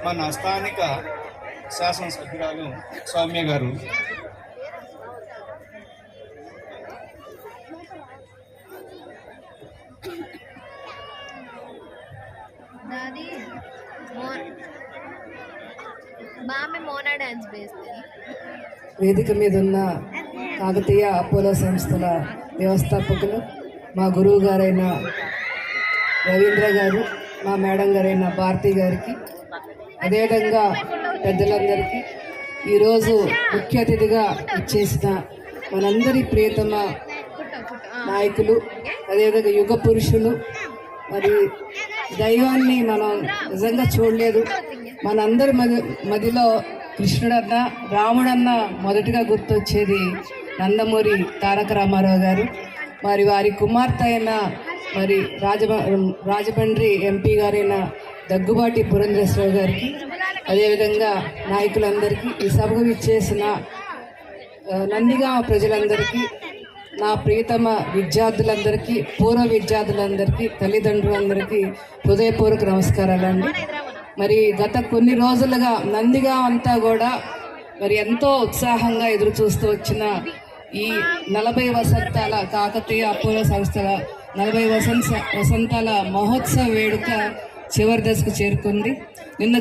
మన స్థానిక శాసనసభ్యురాలు సౌమ్య గారు వేదిక మీద ఉన్న కాకతీయ అపోలో సంస్థల వ్యవస్థాపకులు మా గురువు గారైన రవీంద్ర గారు, మా మేడం గారైన భారతి గారికి, అదేవిధంగా పెద్దలందరికీ, ఈరోజు ముఖ్య అతిథిగా ఇచ్చేసిన మనందరి ప్రియతమ నాయకులు, అదేవిధంగా యుగ పురుషులు, మరి దైవాన్ని మనం నిజంగా చూడలేదు. మనందరి మదిలో కృష్ణుడన్న, రాముడన్న మొదటిగా గుర్తొచ్చేది నందమూరి తారక రామారావు గారు. మరి వారి కుమార్తె అయిన మరి రాజమండ్రి ఎంపీ గారైన దగ్గుబాటి పురంధేశ్వరరావు గారికి, అదేవిధంగా నాయకులందరికీ, ఈ సభకు ఇచ్చేసిన నందిగామ ప్రజలందరికీ, నా ప్రియతమ విద్యార్థులందరికీ, పూర్వ విద్యార్థులందరికీ, తల్లిదండ్రులందరికీ హృదయపూర్వక నమస్కారాలండి. మరి గత కొన్ని రోజులుగా నందిగామ అంతా కూడా మరి ఎంతో ఉత్సాహంగా ఎదురు చూస్తూ వచ్చిన ఈ 40 వసంతాల కాకతీయ అపోలో సంస్థల 40 వసంతాల మహోత్సవ వేడుక చివరి దశకు చేరుకుంది. నిన్న